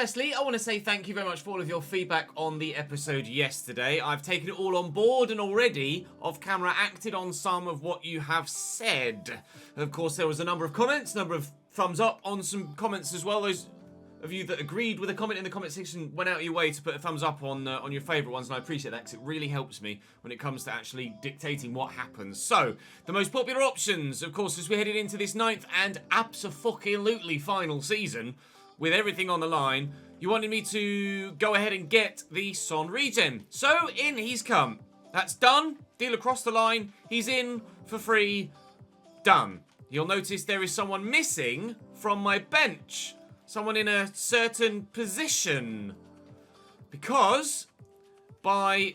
Firstly, I want to say thank you very much for all of your feedback on the episode yesterday. I've taken it all on board and already, off camera, acted on some of what you have said. Of course, there was a number of comments, a number of thumbs up on some comments as well. Those of you that agreed with a comment in the comment section went out of your way to put a thumbs up on your favourite ones, and I appreciate that because it really helps me when it comes to actually dictating what happens. So, the most popular options, of course, as we're headed into this 9th and abso-fucking-lutely final season, with everything on the line, you wanted me to go ahead and get the Son regen. So, in he's come. That's done. Deal across the line. He's in for free. Done. You'll notice there is someone missing from my bench. Someone in a certain position. Because by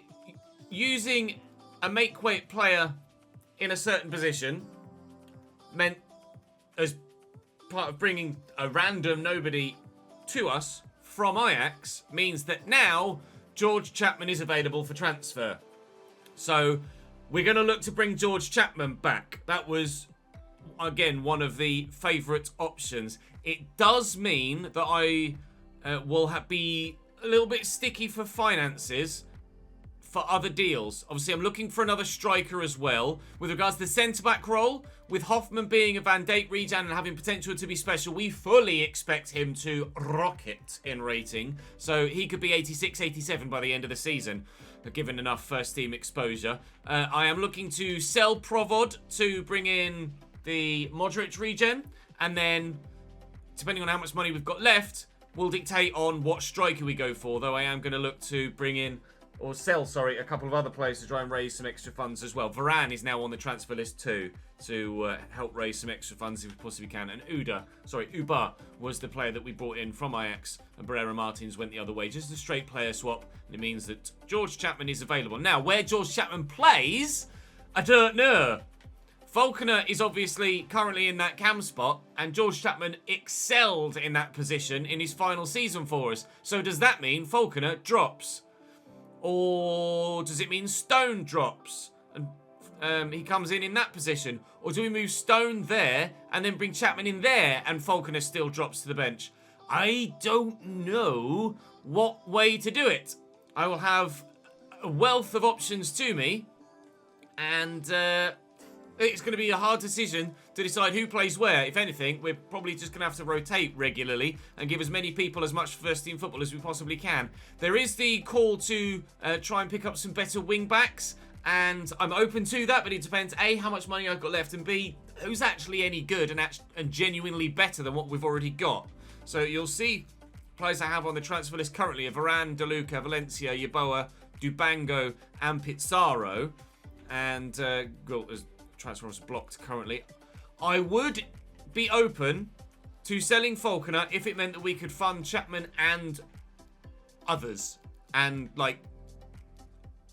using a make-weight player in a certain position meant as part of bringing a random nobody to us from Ajax means that now George Chapman is available for transfer. So we're going to look to bring George Chapman back. That was, again, one of the favourite options. It does mean that I will be a little bit sticky for finances for other deals. Obviously, I'm looking for another striker as well. With regards to the centre-back role, with Hoffman being a Van Dijk regen and having potential to be special, we fully expect him to rocket in rating. So he could be 86, 87 by the end of the season, given enough first-team exposure. I am looking to sell Provod to bring in the Modric regen, and then, depending on how much money we've got left, we'll dictate on what striker we go for, though I am going to look to bring in, or sell, sorry, a couple of other players to try and raise some extra funds as well. Varane is now on the transfer list too, to help raise some extra funds if we possibly can. And Uba was the player that we brought in from Ajax, and Barrera Martins went the other way. Just a straight player swap, and it means that George Chapman is available. Now, where George Chapman plays, I don't know. Falconer is obviously currently in that cam spot, and George Chapman excelled in that position in his final season for us. So does that mean Falconer drops? Or does it mean Stone drops and he comes in that position? Or do we move Stone there and then bring Chapman in there and Falconer still drops to the bench? I don't know what way to do it. I will have a wealth of options to me, and it's going to be a hard decision to decide who plays where. If anything, we're probably just going to have to rotate regularly and give as many people as much first-team football as we possibly can. There is the call to try and pick up some better wing-backs, and I'm open to that, but it depends, A, how much money I've got left, and B, who's actually any good and genuinely better than what we've already got. So you'll see players I have on the transfer list currently are Varane, De Luca, Valencia, Yeboah, Dubango, and Pizarro. And, transfer was blocked currently. I would be open to selling Falconer if it meant that we could fund Chapman and others, and like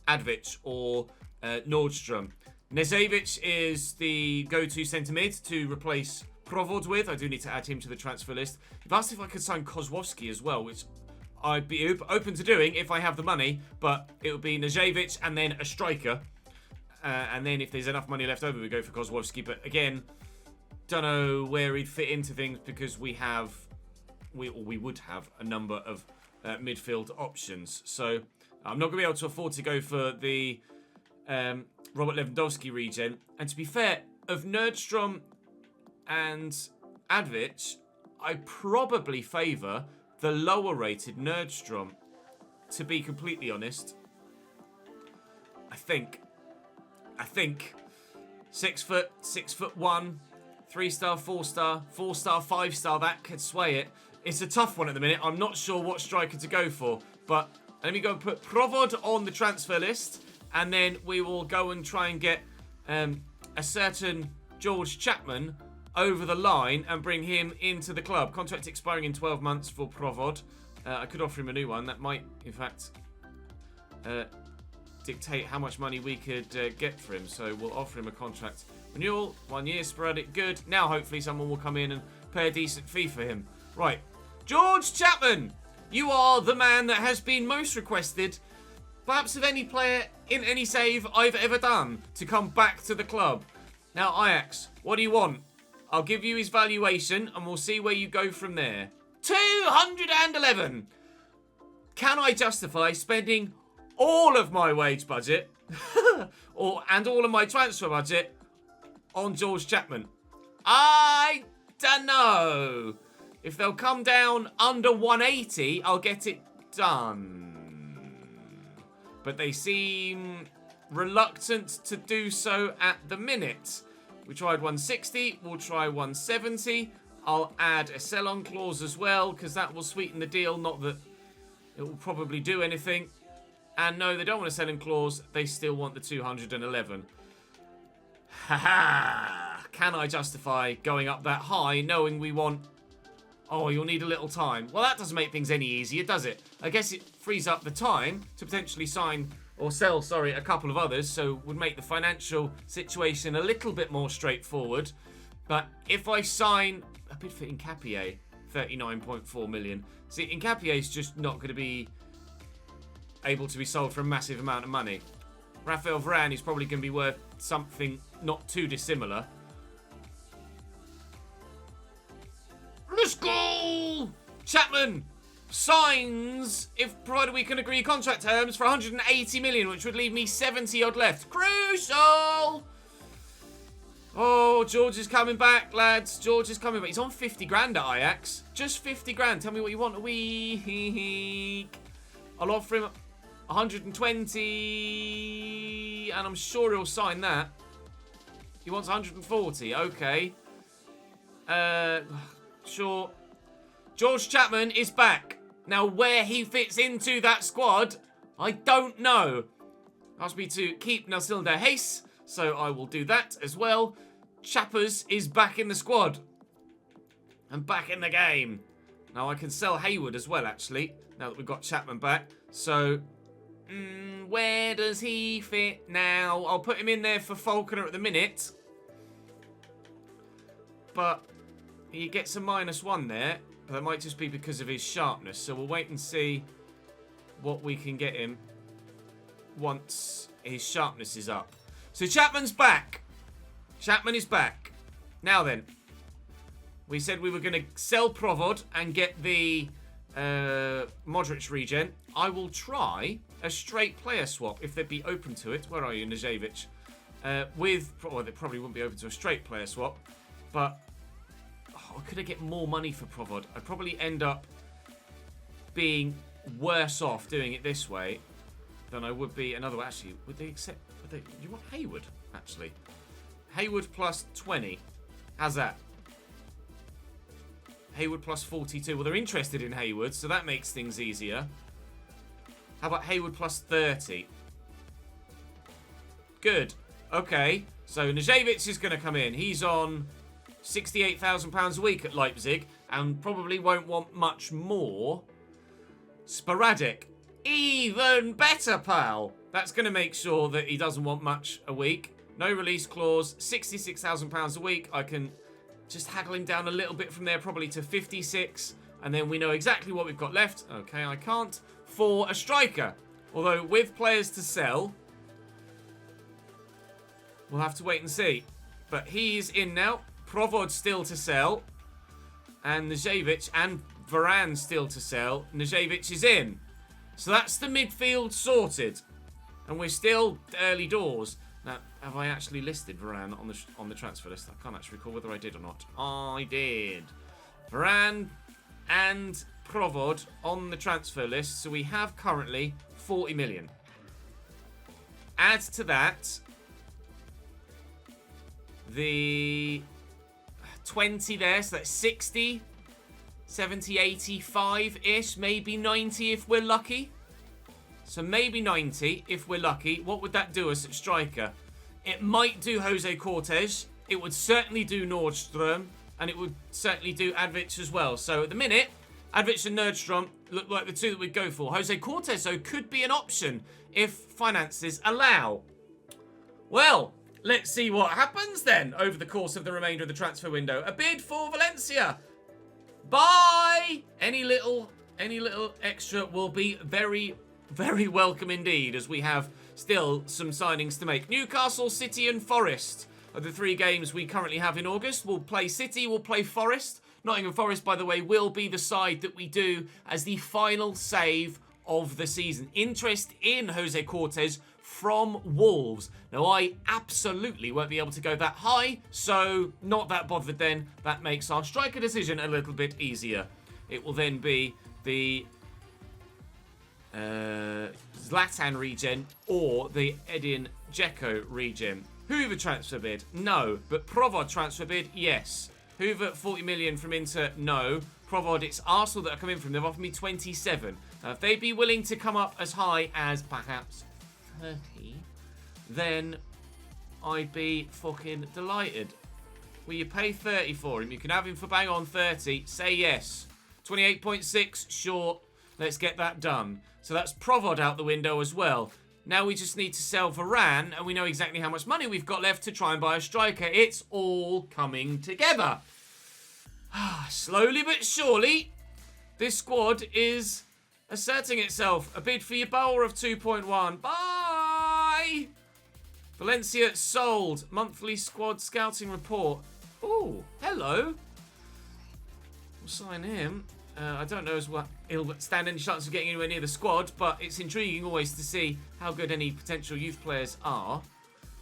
Advic or Nordstrom. Nezevic is the go-to centre mid to replace Provod with. I do need to add him to the transfer list. You've asked if I could sign Kozłowski as well, which I'd be open to doing if I have the money, but it would be Nezevic and then a striker. And then if there's enough money left over, we go for Kozłowski. But again, don't know where he'd fit into things because we would have a number of midfield options. So I'm not going to be able to afford to go for the Robert Lewandowski regen. And to be fair, of Nordstrom and Advic, I probably favour the lower rated Nordstrom, to be completely honest. I think 6 foot, 6'1", 3-star, 4-star, 4-star, 5-star, that could sway it. It's a tough one at the minute. I'm not sure what striker to go for, but let me go and put Provod on the transfer list, and then we will go and try and get a certain George Chapman over the line and bring him into the club. Contract expiring in 12 months for Provod. I could offer him a new one. That might, in fact, dictate how much money we could get for him. So we'll offer him a contract renewal, 1 year, sporadic, good. Now hopefully someone will come in and pay a decent fee for him. Right, George Chapman, you are the man that has been most requested, perhaps of any player in any save I've ever done, to come back to the club. Now Ajax, what do you want? I'll give you his valuation and we'll see where you go from there. 211. Can I justify spending all of my wage budget and all of my transfer budget on George Chapman? I don't know. If they'll come down under 180, I'll get it done. But they seem reluctant to do so at the minute. We tried 160, we'll try 170. I'll add a sell-on clause as well, because that will sweeten the deal. Not that it will probably do anything. And no, they don't want a sell-in clause. They still want the 211. Haha! Can I justify going up that high, knowing we want... Oh, you'll need a little time. Well, that doesn't make things any easier, does it? I guess it frees up the time to potentially sign... or sell, sorry, a couple of others, so would make the financial situation a little bit more straightforward. But if I sign a bid for Nkapie, 39.4 million. See, Nkapie is just not going to be able to be sold for a massive amount of money. Raphael Varane is probably going to be worth something not too dissimilar. Let's go! Chapman signs, if provided we can agree contract terms, for 180 million, which would leave me 70 odd left. Crucial! Oh, George is coming back, lads. George is coming back. He's on 50 grand at Ajax. Just 50 grand. Tell me what you want a week. I'll offer him 120, and I'm sure he'll sign that. He wants 140. Okay. Sure. George Chapman is back. Now, where he fits into that squad, I don't know. Asked me to keep Nasil de Hayes, so I will do that as well. Chappers is back in the squad. And back in the game. Now, I can sell Hayward as well, actually, now that we've got Chapman back. So, where does he fit now? I'll put him in there for Falconer at the minute. But he gets a -1 there. But that might just be because of his sharpness. So we'll wait and see what we can get him once his sharpness is up. So Chapman's back. Chapman is back. Now then. We said we were going to sell Provod and get the Modric regen. I will try a straight player swap if they'd be open to it. Where are you, Najevic? Well, they probably wouldn't be open to a straight player swap. But... could I get more money for Provod? I'd probably end up being worse off doing it this way than I would be another way. Actually, would they accept... you want Hayward, actually. Hayward plus 20. How's that? Hayward plus 42. Well, they're interested in Hayward, so that makes things easier. How about Hayward plus 30? Good. Okay. So, Najevic is going to come in. He's on... £68,000 a week at Leipzig and probably won't want much more. Sporadic. Even better, pal. That's going to make sure that he doesn't want much a week. No release clause. £66,000 a week. I can just haggle him down a little bit from there, probably to 56. And then we know exactly what we've got left. Okay, I can't. For a striker. Although, with players to sell, we'll have to wait and see. But he's in now. Provod still to sell. And Najevic and Varane still to sell. Najevic is in. So that's the midfield sorted. And we're still early doors. Now, have I actually listed Varane on the transfer list? I can't actually recall whether I did or not. I did. Varane and Provod on the transfer list. So we have currently 40 million. Add to that the 20 there, so that's 60, 70, 85-ish, maybe 90 if we're lucky. So maybe 90 if we're lucky. What would that do us at striker? It might do Jose Cortez. It would certainly do Nordstrom. And it would certainly do Advic as well. So at the minute, Advic and Nordstrom look like the two that we'd go for. Jose Cortez, though, could be an option if finances allow. Well... let's see what happens then over the course of the remainder of the transfer window. A bid for Valencia. Bye! Any little extra will be very, very welcome indeed, as we have still some signings to make. Newcastle, City and Forest are the 3 games we currently have in August. We'll play City, we'll play Forest. Nottingham Forest, by the way, will be the side that we do as the final save of the season. Interest in Jose Cortez from Wolves. Now, I absolutely won't be able to go that high, so not that bothered then. That makes our striker decision a little bit easier. It will then be the Zlatan regen or the Edin Dzeko regen. Hoover transfer bid? No. But Provod transfer bid? Yes. Hoover, 40 million from Inter? No. Provod, it's Arsenal that are coming from. They've offered me 27. Now, if they'd be willing to come up as high as perhaps 30, then I'd be fucking delighted. Will you pay 30 for him? You can have him for bang on 30. Say yes. 28.6, sure. Let's get that done. So that's Provod out the window as well. Now we just need to sell Varane, and we know exactly how much money we've got left to try and buy a striker. It's all coming together. Slowly but surely, this squad is asserting itself. A bid for your Bauer of 2.1. Bye! Valencia sold. Monthly squad scouting report. Ooh, hello. We'll sign him. I don't know as well he'll stand any chance of getting anywhere near the squad, but it's intriguing always to see how good any potential youth players are.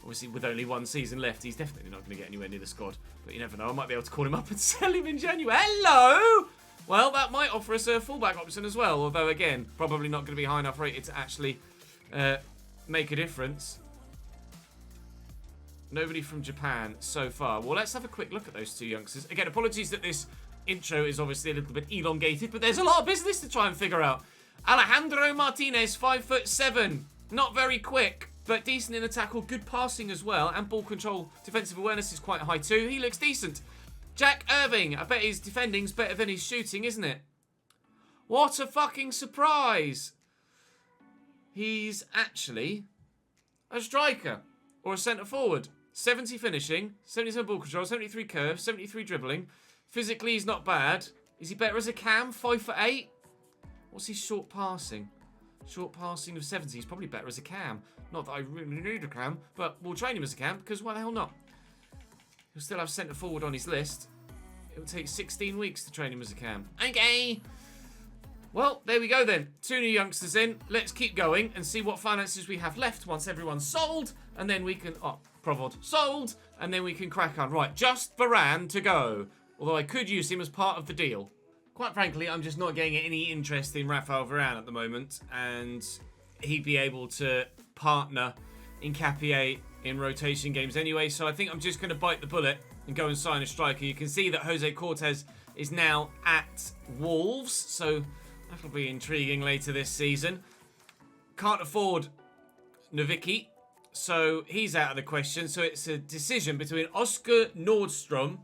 Obviously, with only one season left, he's definitely not going to get anywhere near the squad. But you never know, I might be able to call him up and sell him in January. Hello! Well, that might offer us a fullback option as well, although, again, probably not going to be high enough rated to actually make a difference. Nobody from Japan so far. Well, let's have a quick look at those two youngsters. Again, apologies that this intro is obviously a little bit elongated, but there's a lot of business to try and figure out. Alejandro Martinez, 5'7", not very quick, but decent in the tackle, good passing as well, and ball control, defensive awareness is quite high too. He looks decent. Jack Irving, I bet his defending's better than his shooting, isn't it? What a fucking surprise! He's actually a striker or a centre forward. 70 finishing, 77 ball control, 73 curve, 73 dribbling. Physically, he's not bad. Is he better as a cam? 5'8"? What's his short passing? Short passing of 70. He's probably better as a cam. Not that I really need a cam, but we'll train him as a cam, because why the hell not? He'll still have centre forward on his list. It will take 16 weeks to train him as a cam. Okay. Well, there we go then. 2 new youngsters in. Let's keep going and see what finances we have left once everyone's sold. And then we can... Oh, Provod sold. And then we can crack on. Right, just Varane to go. Although I could use him as part of the deal. Quite frankly, I'm just not getting any interest in Rafael Varane at the moment. And he'd be able to partner in Capier in rotation games anyway. So I think I'm just going to bite the bullet and go and sign a striker. You can see that Jose Cortez is now at Wolves. So that'll be intriguing later this season. Can't afford Novicki. So he's out of the question. So it's a decision between Oscar Nordstrom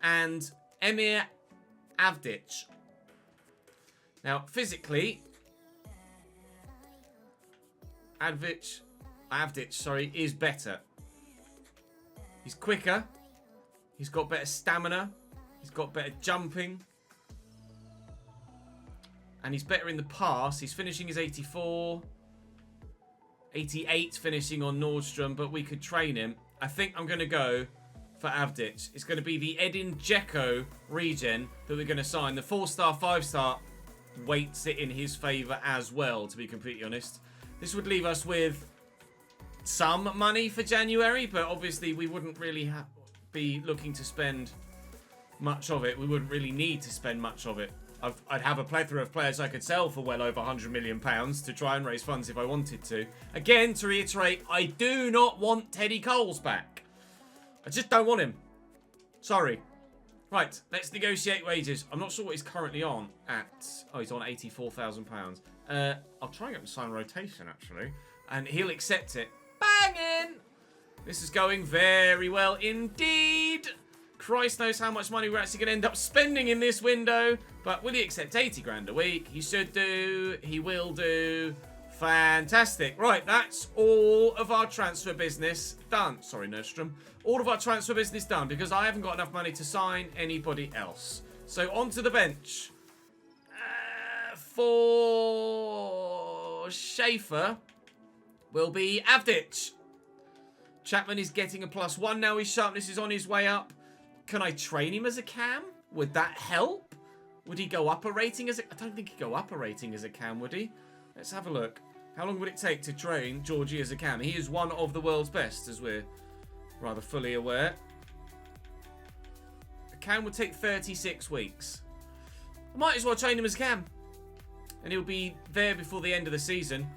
and Emir Avdic. Now, physically, Avdic, is better. He's quicker. He's got better stamina. He's got better jumping. And he's better in the pass. He's finishing his 84. 88 finishing on Nordstrom, but we could train him. I think I'm going to go for Avdic. It's going to be the Edin Dzeko regen that we're going to sign. The 4-star, 5-star weights it in his favour as well, to be completely honest. This would leave us with some money for January, but obviously we wouldn't really be looking to spend much of it. We wouldn't really need to spend much of it. I'd have a plethora of players I could sell for well over £100 million to try and raise funds if I wanted to. Again, to reiterate, I do not want Teddy Coles back. I just don't want him. Sorry. Right, let's negotiate wages. I'm not sure what he's currently on at... Oh, he's on £84,000. I'll try and get him to sign rotation, actually. And he'll accept it. Banging! This is going very well indeed. Christ knows how much money we're actually going to end up spending in this window. But will he accept 80 grand a week? He should do. He will do. Fantastic. Right, that's all of our transfer business done. Sorry, Nordstrom. All of our transfer business done because I haven't got enough money to sign anybody else. So onto the bench. For Schaefer will be Avdic. Chapman is getting a +1 now. His sharpness is on his way up. Can I train him as a cam? Would that help? Would he go up a rating as a... I don't think he'd go up a rating as a cam, would he? Let's have a look. How long would it take to train Georgie as a cam? He is one of the world's best, as we're rather fully aware. A cam would take 36 weeks. I might as well train him as a cam. And he'll be there before the end of the season.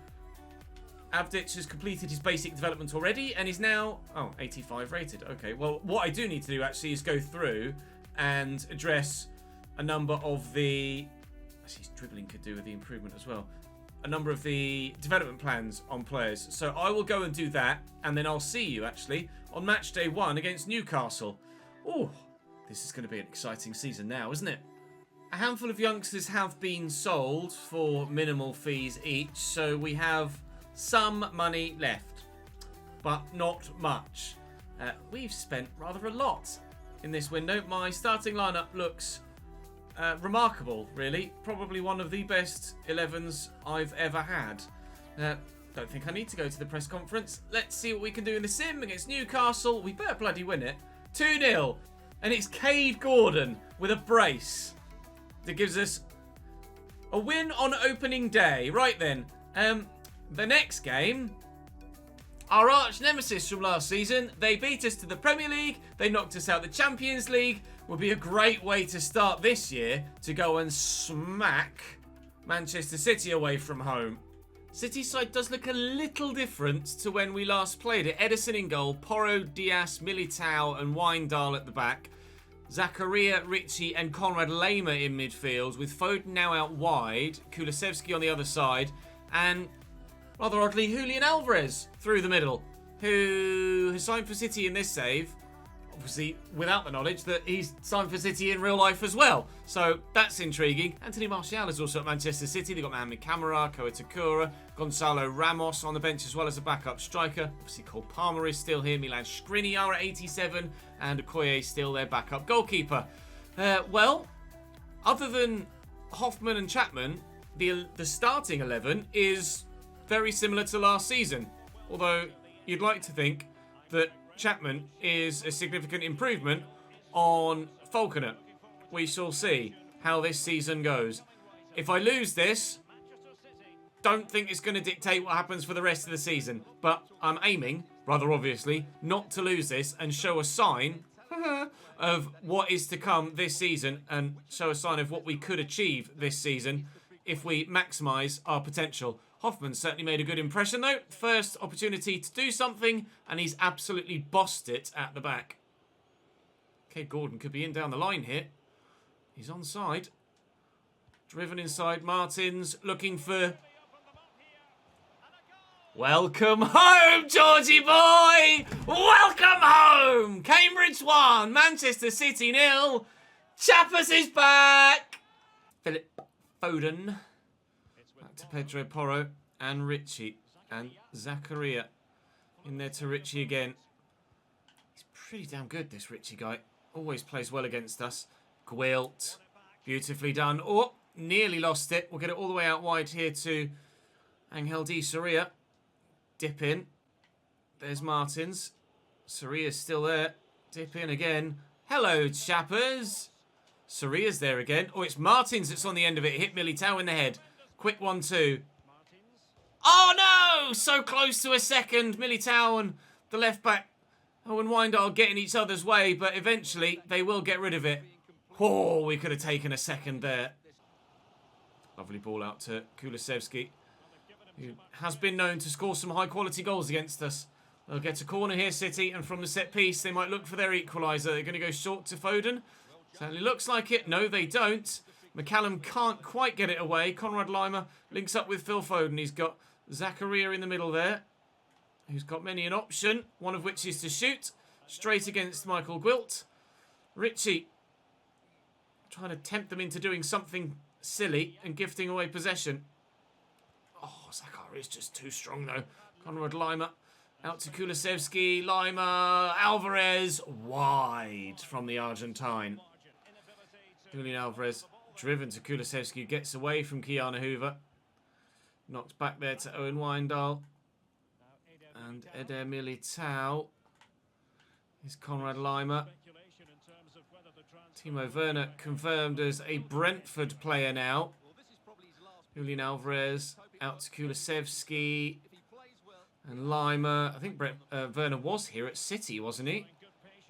Avdic has completed his basic development already and is now, 85 rated. Okay, well, what I do need to do actually is go through and address a number of the... Actually, his dribbling could do with the improvement as well. A number of the development plans on players. So I will go and do that, and then I'll see you, actually, on match day 1 against Newcastle. Oh, this is going to be an exciting season now, isn't it? A handful of youngsters have been sold for minimal fees each, so we have some money left, but not much. We've spent rather a lot in this window. My starting lineup looks remarkable, really. Probably one of the best 11s I've ever had. Don't think I need to go to the press conference. Let's see what we can do in the sim against Newcastle. We better bloody win it. 2-0. And it's Cade Gordon with a brace that gives us a win on opening day. Right then. The next game, our arch nemesis from last season, they beat us to the Premier League, they knocked us out the Champions League, would be a great way to start this year to go and smack Manchester City away from home. City's side does look a little different to when we last played it. Edison in goal, Porro, Diaz, Militao and Wijndal at the back. Zakaria, Ritchie and Konrad Lema in midfield, with Foden now out wide, Kulusevski on the other side, and rather oddly, Julian Alvarez through the middle, who has signed for City in this save. Obviously, without the knowledge that he's signed for City in real life as well. So, that's intriguing. Anthony Martial is also at Manchester City. They've got Mohamed Camara, Koa Takura, Gonzalo Ramos on the bench as well as a backup striker. Obviously, Cole Palmer is still here. Milan Skriniar at 87. And Okoye still their backup goalkeeper. Well, other than Hoffman and Chapman, the starting 11 is very similar to last season. Although, you'd like to think that Chapman is a significant improvement on Falconer. We shall see how this season goes. If I lose this, don't think it's going to dictate what happens for the rest of the season. But I'm aiming, rather obviously, not to lose this and show a sign of what is to come this season and show a sign of what we could achieve this season if we maximise our potential. Hoffman certainly made a good impression, though. First opportunity to do something, and he's absolutely bossed it at the back. Okay, Gordon could be in down the line here. He's onside. Driven inside. Martins looking for... Welcome home, Georgie boy! Welcome home! Cambridge 1, Manchester City 0. Chappers is back! Philip Foden. To Pedro Porro and Ritchie and Zakaria in there to Ritchie again. He's pretty damn good, this Ritchie guy. Always plays well against us. Gwilt. Beautifully done. Oh, nearly lost it. We'll get it all the way out wide here to Angel Di Soria. Dip in. There's Martins. Soria's still there. Dip in again. Hello, chappers. Soria's there again. Oh, it's Martins that's on the end of it. Hit Militao in the head. Quick 1-2. Oh no! So close to a second. Militao and the left back, and Wijndal getting each other's way, but eventually they will get rid of it. Oh, we could have taken a second there. Lovely ball out to Kulusevski, who has been known to score some high quality goals against us. They'll get a corner here, City, and from the set piece they might look for their equaliser. They're going to go short to Foden. Certainly looks like it. No, they don't. McCallum can't quite get it away. Konrad Lima links up with Phil Foden. He's got Zakaria in the middle there, who's got many an option, one of which is to shoot straight against Michael Gwilt. Ritchie trying to tempt them into doing something silly and gifting away possession. Oh, Zakaria's just too strong though. Konrad Lima out to Kulusevski. Lima, Alvarez, wide from the Argentine. Julian Alvarez driven to Kulusevski, who gets away from Kiana Hoover. Knocked back there to Owen Wijndal. And Eder Militao. Here's Konrad Lima. Timo Werner confirmed as a Brentford player now. Julian Alvarez out to Kulusevski and Lima. I think Werner was here at City, wasn't he?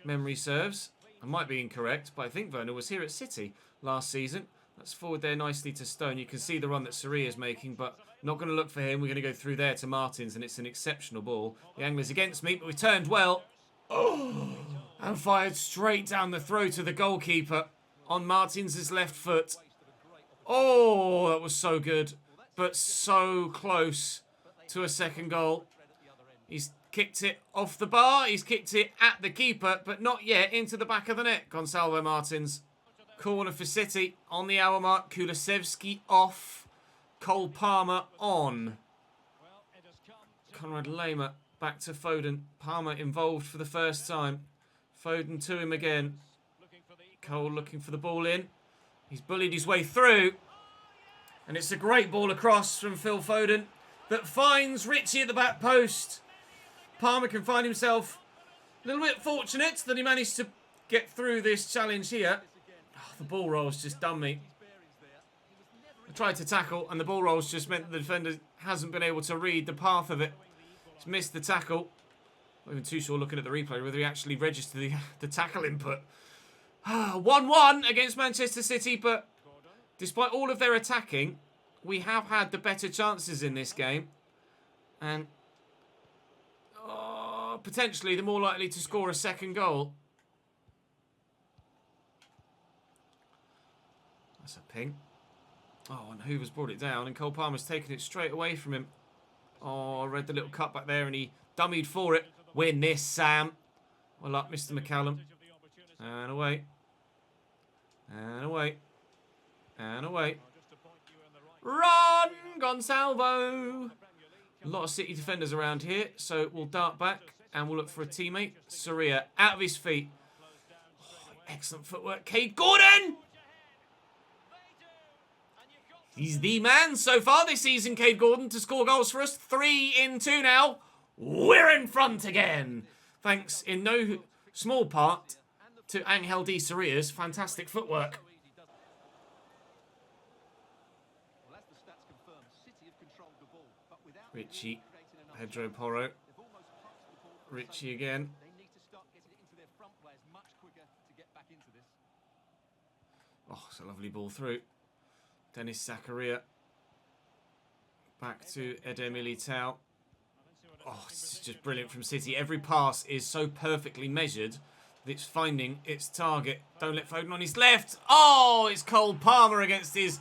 Memory serves. I might be incorrect, but I think Werner was here at City last season. Let's forward there nicely to Stone. You can see the run that Sarri is making, but not going to look for him. We're going to go through there to Martins, and it's an exceptional ball. The angler's against me, but we turned well. Oh, and fired straight down the throat of the goalkeeper on Martins' left foot. Oh, that was so good, but so close to a second goal. He's kicked it off the bar. He's kicked it at the keeper, but not yet into the back of the net. Gonçalo Martins. Corner for City on the hour mark. Kulusevski off. Cole Palmer on. Conrad Lema back to Foden. Palmer involved for the first time. Foden to him again. Cole looking for the ball in. He's bullied his way through. And it's a great ball across from Phil Foden that finds Ritchie at the back post. Palmer can find himself a little bit fortunate that he managed to get through this challenge here. Oh, the ball roll's just done me. I tried to tackle and the ball roll's just meant the defender hasn't been able to read the path of it. He's missed the tackle. Not even too sure looking at the replay whether he actually registered the tackle input. 1-1 against Manchester City, but despite all of their attacking, we have had the better chances in this game. And potentially the more likely to score a second goal. That's a ping. Oh, and Hoover's brought it down, and Cole Palmer's taken it straight away from him. Oh, I read the little cut back there, and he dummied for it. Win this, Sam. Well luck, Mr. McCallum. And away. And away. And away. Run, Gonçalves. A lot of City defenders around here, so we'll dart back and we'll look for a teammate. Sarria out of his feet. Oh, excellent footwork. Cade Gordon! He's the man so far this season, Cade Gordon, to score goals for us. 3 in 2 now. We're in front again. Thanks in no small part to Angel Di Sarria's fantastic footwork. Ritchie, Pedro Porro. Ritchie again. Oh, it's a lovely ball through. Dennis Zakaria. Back to Eder Militao. Oh, it's just brilliant from City. Every pass is so perfectly measured that it's finding its target. Don't let Foden on his left. Oh, it's Cole Palmer against his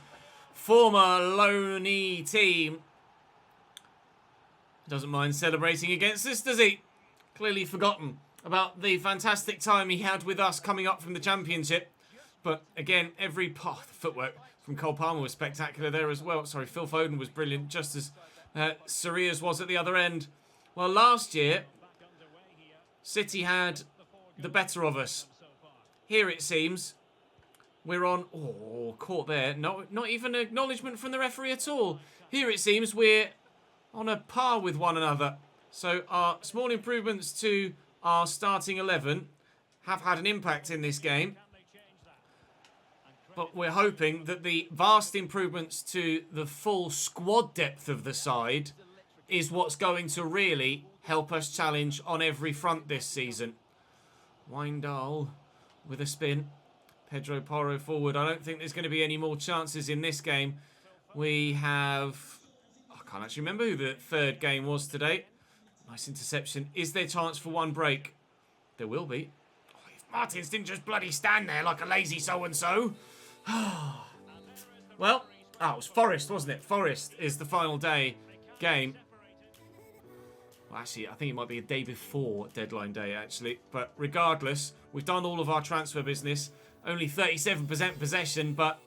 former loanee team. Doesn't mind celebrating against us, does he? Clearly forgotten about the fantastic time he had with us coming up from the Championship. But again, every the footwork from Cole Palmer was spectacular there as well. Sorry, Phil Foden was brilliant, just as Sarria's was at the other end. Well, last year, City had the better of us. Here it seems we're on... Oh, caught there. No, not even an acknowledgement from the referee at all. Here it seems we're on a par with one another. So our small improvements to our starting 11 have had an impact in this game. But we're hoping that the vast improvements to the full squad depth of the side is what's going to really help us challenge on every front this season. Wijndal with a spin. Pedro Porro forward. I don't think there's going to be any more chances in this game. We have... I can't actually remember who the third game was today. Nice interception. Is there chance for one break? There will be. Oh, if Martins didn't just bloody stand there like a lazy so-and-so. Well, it was Forest, wasn't it? Forest is the final day game. Well, actually, I think it might be a day before deadline day, actually. But regardless, we've done all of our transfer business. Only 37% possession, but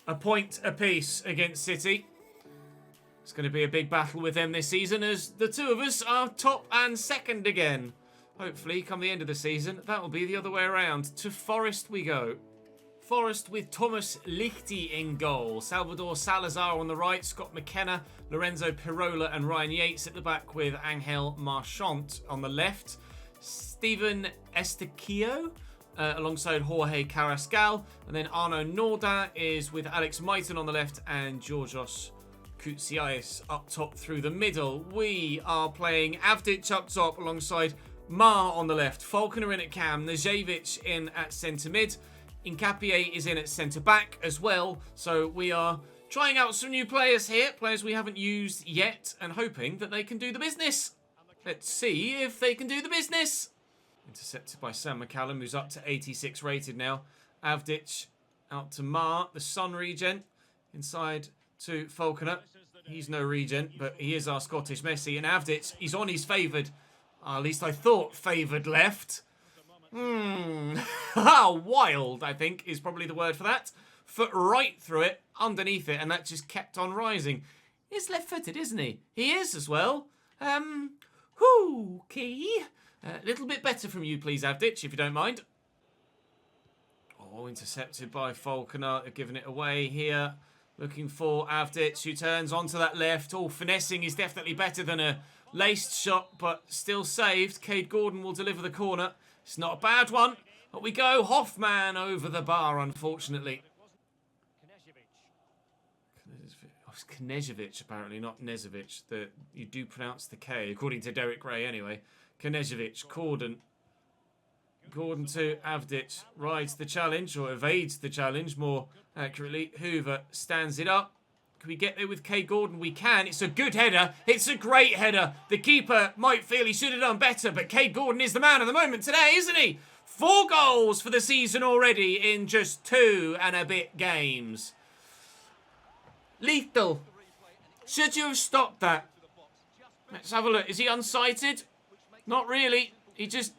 a point apiece against City. It's going to be a big battle with them this season as the two of us are top and second again. Hopefully, come the end of the season, that will be the other way around. To Forest we go. Forest with Thomas Lichty in goal. Salvador Salazar on the right. Scott McKenna, Lorenzo Pirola and Ryan Yates at the back with Angel Marchant on the left. Steven Estequio alongside Jorge Carrascal. And then Arno Norda is with Alex Maiton on the left and Georgios Koutsias up top through the middle. We are playing Avdic up top alongside Ma on the left. Falconer in at cam. Najevic in at centre mid. Incapié is in at centre back as well. So we are trying out some new players here. Players we haven't used yet and hoping that they can do the business. Let's see if they can do the business. Intercepted by Sam McCallum, who's up to 86 rated now. Avdic out to Ma, the Sun regen. Inside to Falconer. He's no regen, but he is our Scottish Messi. And Avdic, he's on his favoured, at least I thought, favoured left. Wild, I think, is probably the word for that. Foot right through it, underneath it, and that just kept on rising. He's left-footed, isn't he? He is as well. Key. A little bit better from you, please, Avdic, if you don't mind. Oh, intercepted by Falconer. They're giving it away here. Looking for Avdic, who turns onto that left. Oh, finessing is definitely better than a laced shot, but still saved. Cade Gordon will deliver the corner. It's not a bad one. But we go. Hoffman over the bar, unfortunately. It's Knežević, apparently, not Nezovic. You do pronounce the K, according to Derek Gray, anyway. Knežević, Gordon. Gordon to Avdic. Rides the challenge, or evades the challenge, more accurately. Hoover stands it up. Can we get there with K. Gordon? We can. It's a good header. It's a great header. The keeper might feel he should have done better, but K. Gordon is the man of the moment today, isn't he? 4 goals for the season already in just 2 and a bit games. Lethal. Should you have stopped that? Let's have a look. Is he unsighted? Not really. He just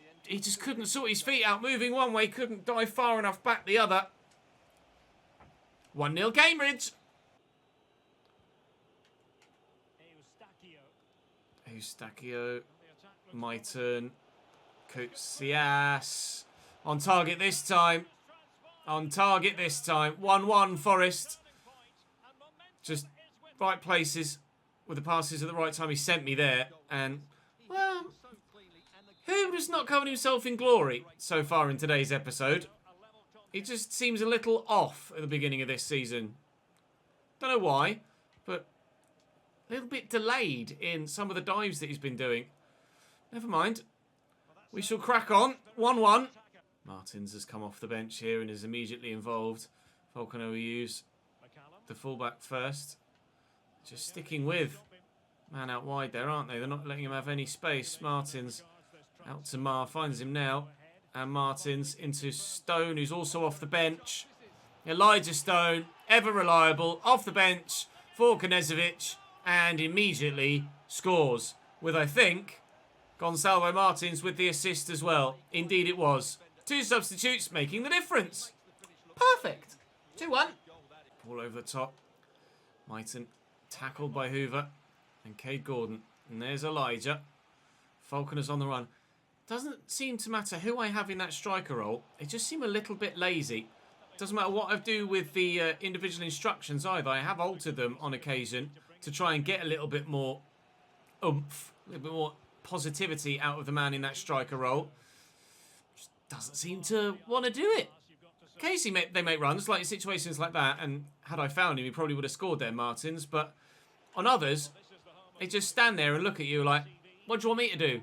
couldn't sort his feet out. Moving one way, couldn't dive far enough back the other. 1-0 Cambridge. Eustachio. Maiton. Koutsias. On target this time. On target this time. 1-1 Forest. Just right places with the passes at the right time. He sent me there. And, well, who has not covered himself in glory so far in today's episode? He just seems a little off at the beginning of this season. Don't know why, but a little bit delayed in some of the dives that he's been doing. Never mind. We shall crack on. 1-1. Martins has come off the bench here and is immediately involved. Falconer will use the fullback first. Just sticking with man out wide there, aren't they? They're not letting him have any space. Martins out to Ma, finds him now. And Martins into Stone, who's also off the bench. Elijah Stone, ever reliable, off the bench for Knežević, and immediately scores with, I think, Gonçalo Martins with the assist as well. Indeed it was. 2 substitutes making the difference. Perfect. 2-1. Ball over the top. Maiton tackled by Hoover and Cade Gordon. And there's Elijah. Falconer's on the run. Doesn't seem to matter who I have in that striker role. They just seem a little bit lazy. Doesn't matter what I do with the individual instructions either. I have altered them on occasion to try and get a little bit more oomph, a little bit more positivity out of the man in that striker role. Just doesn't seem to want to do it. Casey, they make runs, like situations like that, and had I found him, he probably would have scored there, Martins. But on others, they just stand there and look at you like, what do you want me to do?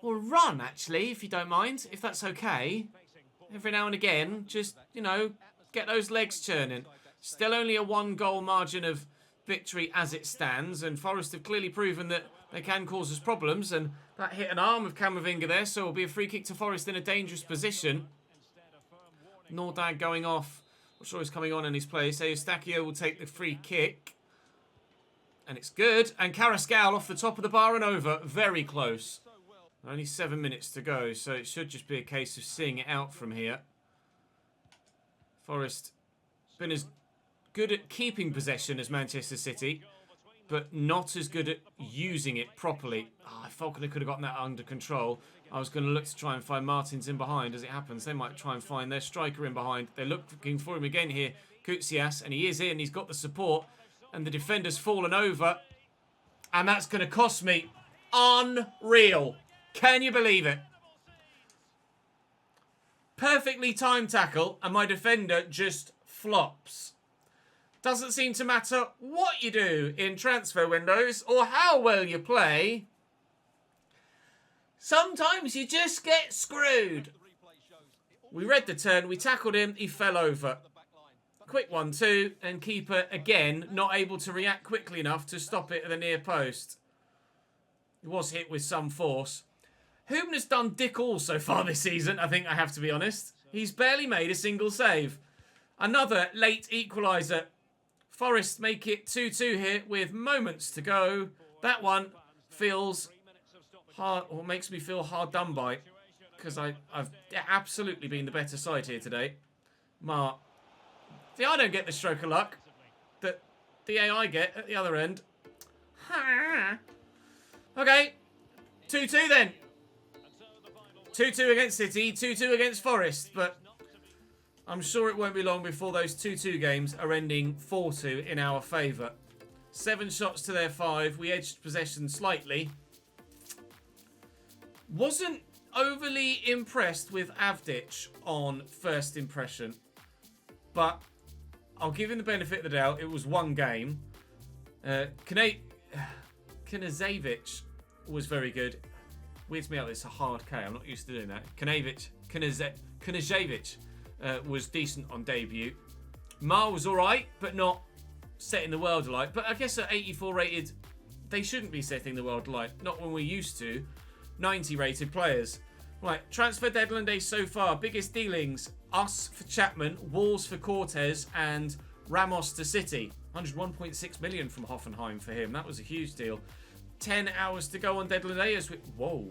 Well, run, actually, if you don't mind, if that's okay. Every now and again, just, you know, get those legs churning. Still only a 1-goal margin of victory as it stands, and Forest have clearly proven that they can cause us problems, and that hit an arm of Camavinga there, so it'll be a free kick to Forest in a dangerous position. Nordag going off. Not sure who's coming on in his place. Eustachio will take the free kick. And it's good. And Carrascal off the top of the bar and over. Very close. Only 7 minutes to go, so it should just be a case of seeing it out from here. Forest been as good at keeping possession as Manchester City, but not as good at using it properly. Falconer could have gotten that under control. I was going to look to try and find Martins in behind. As it happens, they might try and find their striker in behind. They're looking for him again here, Koutsias, and he is in. He's got the support, and the defender's fallen over. And that's going to cost me. Unreal. Can you believe it? Perfectly timed tackle, and my defender just flops. Doesn't seem to matter what you do in transfer windows or how well you play. Sometimes you just get screwed. We read the turn, we tackled him, he fell over. Quick 1-2, and keeper, again, not able to react quickly enough to stop it at the near post. He was hit with some force. Hubner's done dick all so far this season, I think I have to be honest. He's barely made a single save. Another late equaliser. Forest make it 2-2 here with moments to go. That one feels hard, or makes me feel hard done by, because I've absolutely been the better side here today. Mark. See, I don't get the stroke of luck that the AI get at the other end. Okay. 2-2 then. 2-2 against City, 2-2 against Forest, but I'm sure it won't be long before those 2-2 games are ending 4-2 in our favour. 7 shots to their 5. We edged possession slightly. Wasn't overly impressed with Avdic on first impression, but I'll give him the benefit of the doubt. It was one game. Knežević was very good. Weirds me out, it's a hard K. I'm not used to doing that. Knežević was decent on debut. Mar was alright, but not setting the world alight. But I guess at 84 rated, they shouldn't be setting the world alight. Not when we're used to 90 rated players. Right, transfer deadline day so far. Biggest dealings. Us for Chapman, Walls for Cortez, and Ramos to City. 101.6 million from Hoffenheim for him. That was a huge deal. 10 hours to go on deadline day as we... Whoa.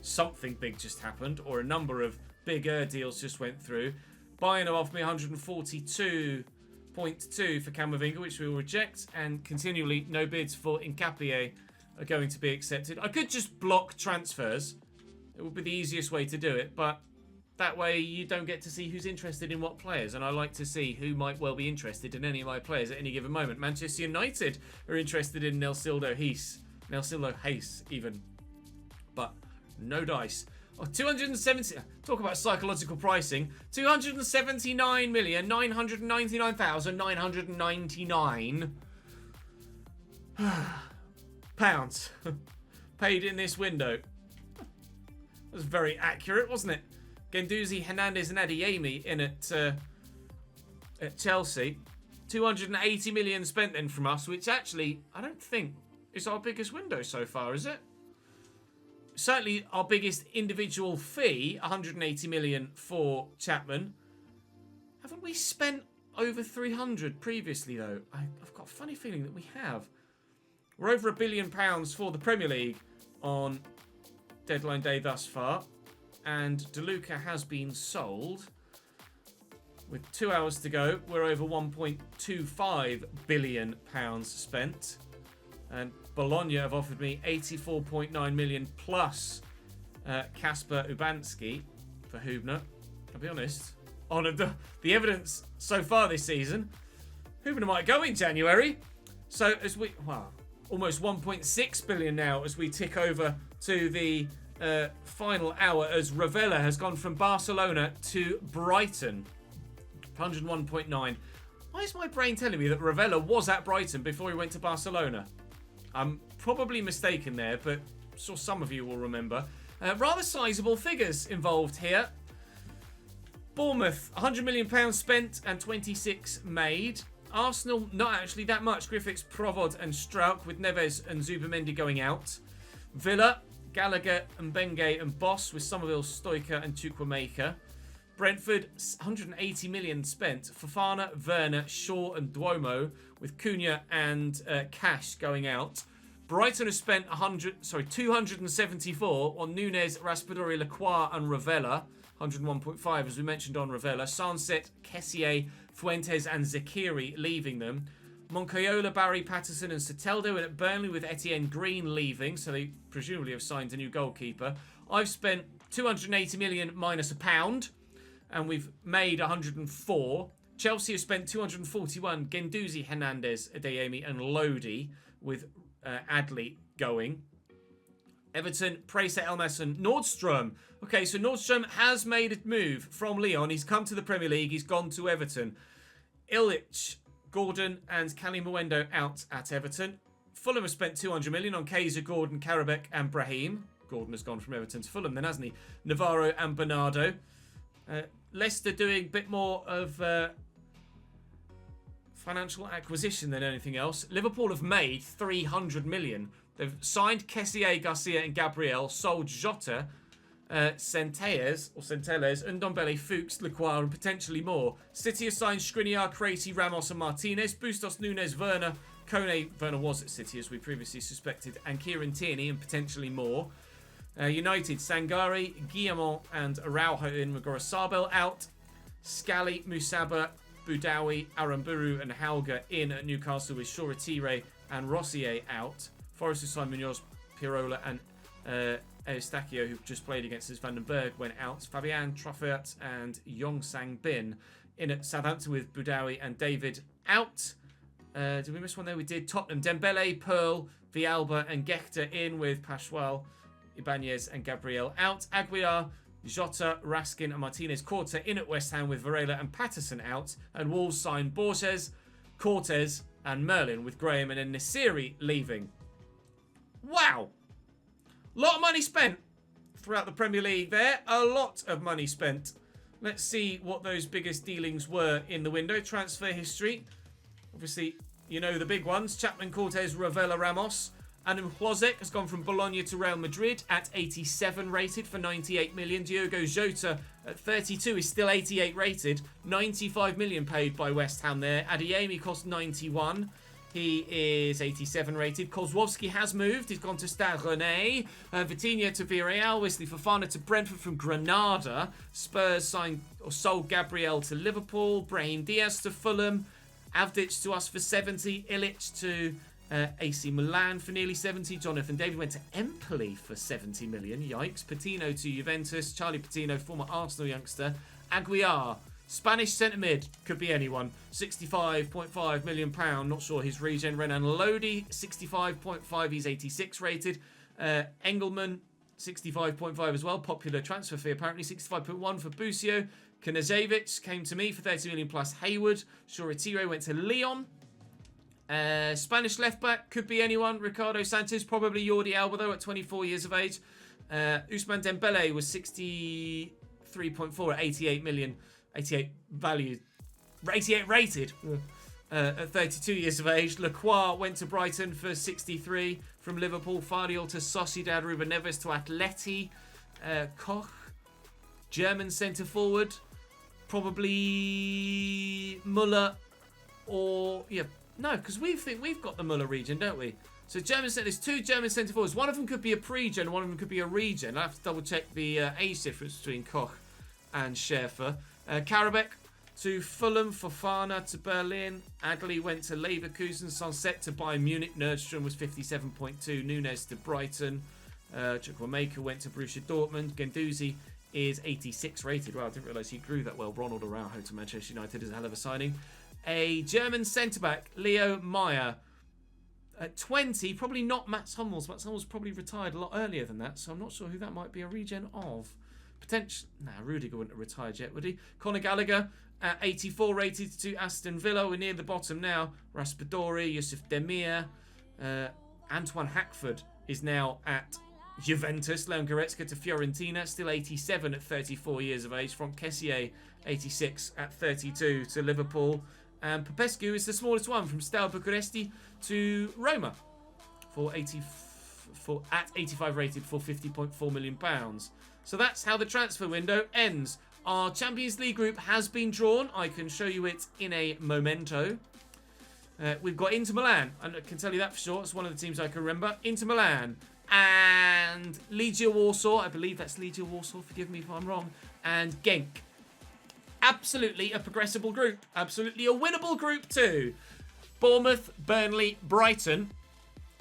Something big just happened, or a number of bigger deals just went through. Bayern have offered me 142.2 for Camavinga, which we will reject, and continually no bids for Nkapie are going to be accepted. I could just block transfers. It would be the easiest way to do it, but that way you don't get to see who's interested in what players, and I like to see who might well be interested in any of my players at any given moment. Manchester United are interested in Nilsildo Hayes even, but no dice. Oh, 270. Talk about psychological pricing. 279,999,999 pounds paid in this window. That was very accurate, wasn't it? Guendouzi, Hernandez, and Adeyemi in at Chelsea. 280 million spent then from us, which actually I don't think is our biggest window so far, is it? Certainly our biggest individual fee, 180 million for Chapman. Haven't we spent over 300 previously, though? I've got a funny feeling that we have. We're over £1 billion for the Premier League on deadline day thus far. And DeLuca has been sold. With 2 hours to go, we're over £1.25 billion spent. And Bologna have offered me 84.9 million plus Kasper Ubanski for Hubner. I'll be honest, on the evidence so far this season, Hubner might go in January. So as we, wow, almost 1.6 billion now as we tick over to the final hour, as Ravella has gone from Barcelona to Brighton. 101.9. Why is my brain telling me that Ravella was at Brighton before he went to Barcelona? I'm probably mistaken there, but I'm sure some of you will remember. Rather sizable figures involved here. Bournemouth, £100 million spent and 26 made. Arsenal, not actually that much. Griffiths, Provod and Strauch, with Neves and Zubimendi going out. Villa, Gallagher, Mbenge and Boss, with Somerville, Stoiker and Chukwuemeka. Brentford, 180 million spent. Fofana, Werner, Shaw and Duomo, with Cunha and Cash going out. Brighton has spent 274 on Nunes, Raspadori, Lacroix and Ravella. 101.5 as we mentioned on Ravella. Sanset, Kessié, Fuentes and Zakiri leaving them. Moncayola, Barry, Patterson and Soteldo, and at Burnley with Etienne Green leaving, so they presumably have signed a new goalkeeper. I've spent 280 million minus £1, and we've made 104. Chelsea have spent 241. Guendouzi, Hernandez, Adeyemi and Lodi, with Adley going. Everton, Precer, Elmas and Nordstrom. Okay, so Nordstrom has made a move from Lyon. He's come to the Premier League. He's gone to Everton. Illich, Gordon and Cali Mwendo out at Everton. Fulham has spent 200 million on Kaiser, Gordon, Karabek and Brahim. Gordon has gone from Everton to Fulham then, hasn't he? Navarro and Bernardo. Leicester doing a bit more of financial acquisition than anything else. Liverpool have made 300 million. They've signed Kessié, Garcia and Gabriel, sold Jota, Centelles, Ndombele, Fuchs, Lequar and potentially more. City has signed Skriniar, Crazy, Ramos and Martinez, Bustos, Nunes, Werner, Kone, Werner was at City as we previously suspected, and Kieran Tierney and potentially more. United, Sangare, Guillemot and Araujo in, Magora Sabel out. Scally, Musaba, Boudaoui, Aramburu and Hauger in at Newcastle with Shoretire and Rossier out. Forest has signed Munoz, Pirola and Eustachio, who just played against us. Vandenberg went out. Fabian, Truffert and Yongsang Bin in at Southampton with Boudaoui and David out. Did we miss one there? We did. Tottenham, Dembele, Pearl, Villalba and Gechter in with Pascual, Ibanez and Gabriel out. Aguiar, Jota, Raskin and Martinez Corte in at West Ham with Varela and Patterson out. And Wolves signed Borges, Cortez and Merlin with Graham and then Nasiri leaving. Wow! Lot of money spent throughout the Premier League there. A lot of money spent. Let's see what those biggest dealings were in the window. Transfer history. Obviously, you know the big ones. Chapman, Cortez, Ravella, Ramos. Adam Hlozek has gone from Bologna to Real Madrid at 87 rated for 98 million. Diogo Jota at 32 is still 88 rated. 95 million paid by West Ham there. Adeyemi cost 91. He is 87 rated. Kozłowski has moved. He's gone to Stade Rennais. Vitinha to Villarreal. Wesley Fofana to Brentford from Granada. Spurs signed or sold Gabriel to Liverpool. Brahim Diaz to Fulham. Avdic to us for 70. Illich to AC Milan for nearly 70. Jonathan David went to Empoli for 70 million. Yikes. Patino to Juventus. Charlie Patino, former Arsenal youngster. Aguiar, Spanish centre mid, could be anyone. £65.5 million. Not sure his regen. Renan Lodi, 65.5. He's 86 rated. Engelman, 65.5 as well. Popular transfer fee apparently. 65.1 for Busio. Kanazevic came to me for 30 million plus Hayward. Shoretire went to Lyon. Spanish left back could be anyone. Ricardo Sanchez, probably Jordi Alba though at 24 years of age. Ousmane Dembele was 63.4 at 88 million. 88 valued. 88 rated. At 32 years of age. Lequar went to Brighton for 63. From Liverpool, Fardiol to Sociedad. Ruben Neves to Atleti. Koch, German centre forward. Probably Muller or no, because we think we've got the Muller region, don't we? So there's two German centre forwards. One of them could be a pre-gen, one of them could be a regen. I have to double check the age difference between Koch and Schaefer. Karabek to Fulham, Fofana to Berlin. Adley went to Leverkusen, Sunset to Bayern Munich. Nerdstrom was 57.2. Nunes to Brighton. Chukwuemeka went to Borussia Dortmund. Guendouzi is 86 rated. Wow, I didn't realise he grew that well. Ronald Araujo to Manchester United is a hell of a signing. A German centre-back, Leo Meyer. At 20, probably not Mats Hummels. Mats Hummels probably retired a lot earlier than that, so I'm not sure who that might be a regen of. Rudiger wouldn't have retired yet, would he? Conor Gallagher at 84 rated to Aston Villa. We're near the bottom now. Raspadori, Yusuf Demir. Antoine Hackford is now at Juventus. Leon Goretzka to Fiorentina. Still 87 at 34 years of age. From Kessié, 86 at 32 to Liverpool. And Popescu is the smallest one from Steaua Bucuresti to Roma at 85 rated for £50.4 million. So that's how the transfer window ends. Our Champions League group has been drawn. I can show you it in a momento. We've got Inter Milan, and I can tell you that for sure. It's one of the teams I can remember. Inter Milan and Legia Warsaw. I believe that's Legia Warsaw. Forgive me if I'm wrong. And Genk. Absolutely a progressible group. Absolutely a winnable group too. Bournemouth, Burnley, Brighton,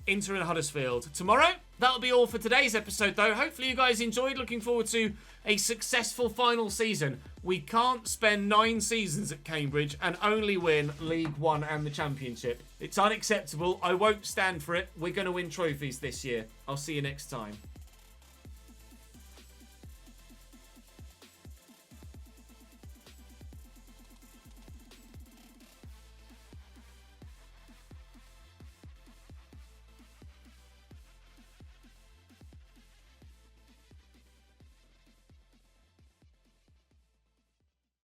Inter and Huddersfield. Tomorrow, that'll be all for today's episode though. Hopefully you guys enjoyed. Looking forward to a successful final season. We can't spend 9 seasons at Cambridge and only win League One and the Championship. It's unacceptable. I won't stand for it. We're going to win trophies this year. I'll see you next time.